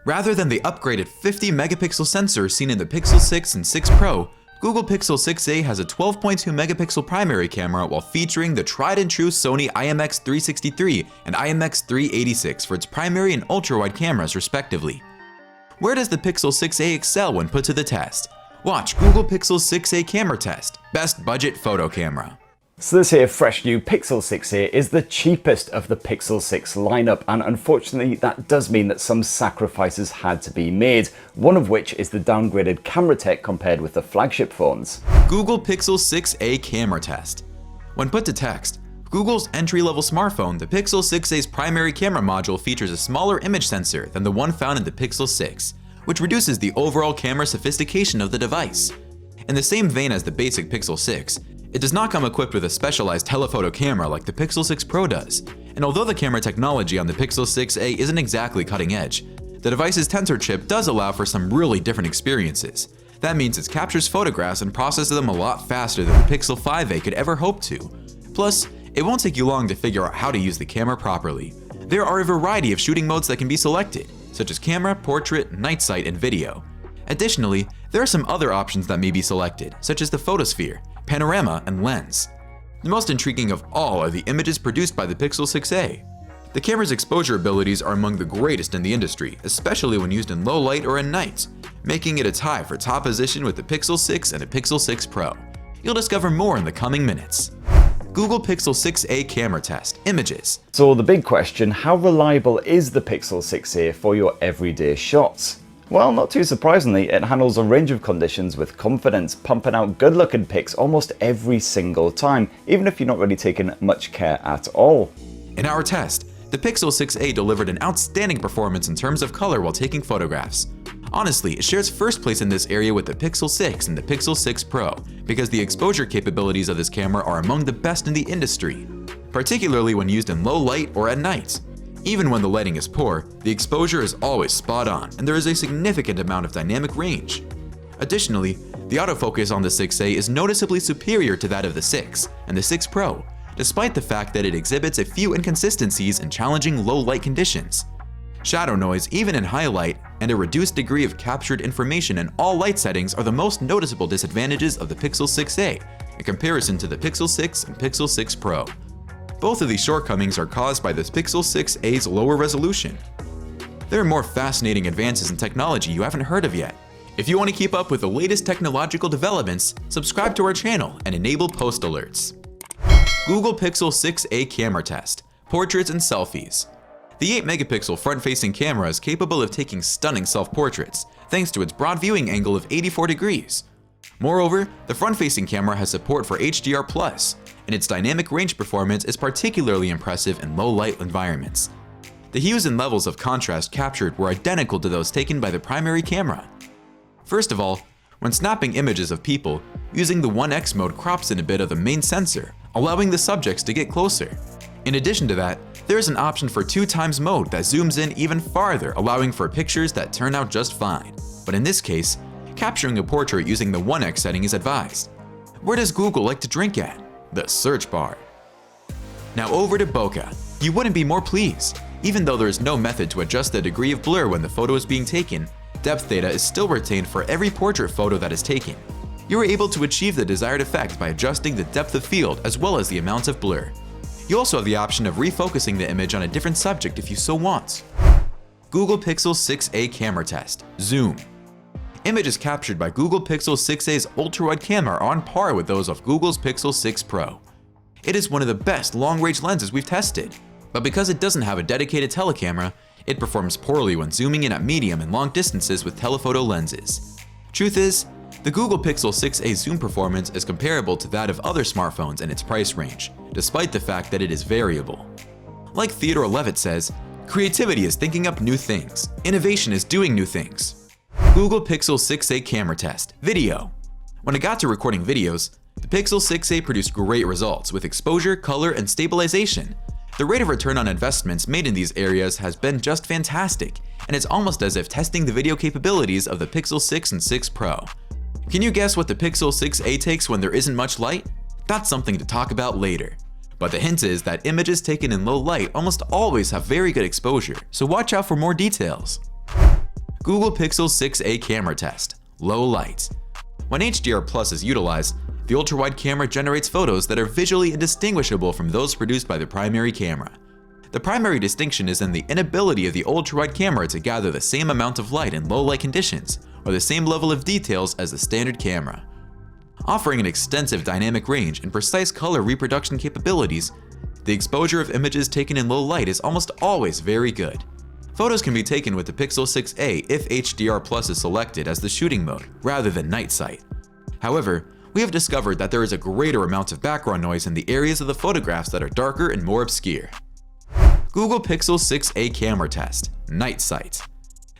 Rather than the upgraded 50 megapixel sensor seen in the Pixel 6 and 6 Pro, Google Pixel 6a has a 12.2 megapixel primary camera while featuring the tried and true Sony IMX363 and IMX386 for its primary and ultrawide cameras respectively. Where does the Pixel 6a excel when put to the test? Watch Google Pixel 6a camera test, best budget photo camera. So this here fresh new Pixel 6a is the cheapest of the Pixel 6 lineup, and unfortunately that does mean that some sacrifices had to be made, one of which is the downgraded camera tech compared with the flagship phones. Google Pixel 6a camera test. When put to text, Google's entry-level smartphone, the Pixel 6a's primary camera module features a smaller image sensor than the one found in the Pixel 6, which reduces the overall camera sophistication of the device. In the same vein as the basic Pixel 6, it does not come equipped with a specialized telephoto camera like the Pixel 6 Pro does, and although the camera technology on the Pixel 6a isn't exactly cutting edge, the device's tensor chip does allow for some really different experiences. That means it captures photographs and processes them a lot faster than the Pixel 5a could ever hope to. Plus, it won't take you long to figure out how to use the camera properly. There are a variety of shooting modes that can be selected, such as camera, portrait, night sight, and video. Additionally, there are some other options that may be selected, such as the photosphere, panorama, and lens. The most intriguing of all are the images produced by the Pixel 6a. The camera's exposure abilities are among the greatest in the industry, especially when used in low light or in night, making it a tie for top position with the Pixel 6 and the Pixel 6 Pro. You'll discover more in the coming minutes. Google Pixel 6a camera test, images. So the big question, how reliable is the Pixel 6a for your everyday shots? Well, not too surprisingly, it handles a range of conditions with confidence, pumping out good-looking pics almost every single time, even if you're not really taking much care at all. In our test, the Pixel 6a delivered an outstanding performance in terms of color while taking photographs. Honestly, it shares first place in this area with the Pixel 6 and the Pixel 6 Pro, because the exposure capabilities of this camera are among the best in the industry, particularly when used in low light or at night. Even when the lighting is poor, the exposure is always spot on, and there is a significant amount of dynamic range. Additionally, the autofocus on the 6a is noticeably superior to that of the 6 and the 6 Pro, despite the fact that it exhibits a few inconsistencies in challenging low light conditions. Shadow noise even in high light and a reduced degree of captured information in all light settings are the most noticeable disadvantages of the Pixel 6a in comparison to the Pixel 6 and Pixel 6 Pro. Both of these shortcomings are caused by the Pixel 6a's lower resolution. There are more fascinating advances in technology you haven't heard of yet. If you want to keep up with the latest technological developments, subscribe to our channel and enable post alerts. Google Pixel 6a camera test, portraits and selfies. The 8-megapixel front-facing camera is capable of taking stunning self-portraits, thanks to its broad viewing angle of 84 degrees. Moreover, the front-facing camera has support for HDR+, and its dynamic range performance is particularly impressive in low-light environments. The hues and levels of contrast captured were identical to those taken by the primary camera. First of all, when snapping images of people, using the 1x mode crops in a bit of the main sensor, allowing the subjects to get closer. In addition to that, there is an option for 2x mode that zooms in even farther, allowing for pictures that turn out just fine. But in this case, capturing a portrait using the 1x setting is advised. Where does Google like to drink at? The search bar. Now over to bokeh. You wouldn't be more pleased. Even though there is no method to adjust the degree of blur when the photo is being taken, depth data is still retained for every portrait photo that is taken. You are able to achieve the desired effect by adjusting the depth of field as well as the amount of blur. You also have the option of refocusing the image on a different subject if you so want. Google Pixel 6a camera test, zoom. Images captured by Google Pixel 6a's ultrawide camera are on par with those of Google's Pixel 6 Pro. It is one of the best long-range lenses we've tested, but because it doesn't have a dedicated telecamera, it performs poorly when zooming in at medium and long distances with telephoto lenses. Truth is, the Google Pixel 6a zoom performance is comparable to that of other smartphones in its price range, despite the fact that it is variable. Like Theodore Levitt says, creativity is thinking up new things, innovation is doing new things. Google Pixel 6a camera test, video. When it got to recording videos, the Pixel 6a produced great results with exposure, color, and stabilization. The rate of return on investments made in these areas has been just fantastic, and it's almost as if testing the video capabilities of the Pixel 6 and 6 Pro. Can you guess what the Pixel 6a takes when there isn't much light? That's something to talk about later. But the hint is that images taken in low light almost always have very good exposure, so watch out for more details. Google Pixel 6a camera test. Low light. When HDR Plus is utilized, the ultrawide camera generates photos that are visually indistinguishable from those produced by the primary camera. The primary distinction is in the inability of the ultrawide camera to gather the same amount of light in low light conditions or the same level of details as the standard camera. Offering an extensive dynamic range and precise color reproduction capabilities, the exposure of images taken in low light is almost always very good. Photos can be taken with the Pixel 6a if HDR Plus is selected as the shooting mode rather than night sight. However, we have discovered that there is a greater amount of background noise in the areas of the photographs that are darker and more obscure. Google Pixel 6a camera test. Night sight.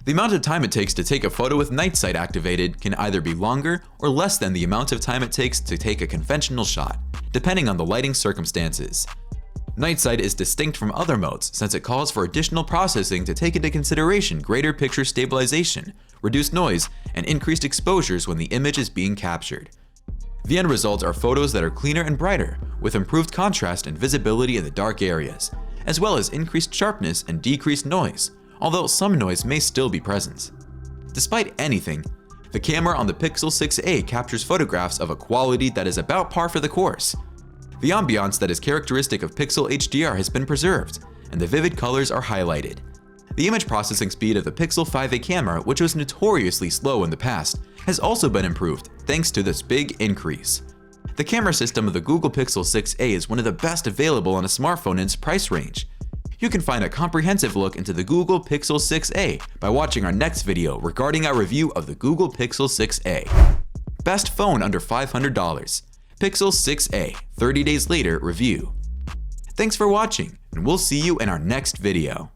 The amount of time it takes to take a photo with night sight activated can either be longer or less than the amount of time it takes to take a conventional shot, depending on the lighting circumstances. Night sight is distinct from other modes since it calls for additional processing to take into consideration greater picture stabilization, reduced noise, and increased exposures when the image is being captured. The end result are photos that are cleaner and brighter, with improved contrast and visibility in the dark areas, as well as increased sharpness and decreased noise, although some noise may still be present. Despite anything, the camera on the Pixel 6a captures photographs of a quality that is about par for the course. The ambiance that is characteristic of Pixel HDR has been preserved, and the vivid colors are highlighted. The image processing speed of the Pixel 5a camera, which was notoriously slow in the past, has also been improved thanks to this big increase. The camera system of the Google Pixel 6a is one of the best available on a smartphone in its price range. You can find a comprehensive look into the Google Pixel 6a by watching our next video regarding our review of the Google Pixel 6a. Best phone under $500. Pixel 6a 30 days later review. Thanks for watching, and we'll see you in our next video.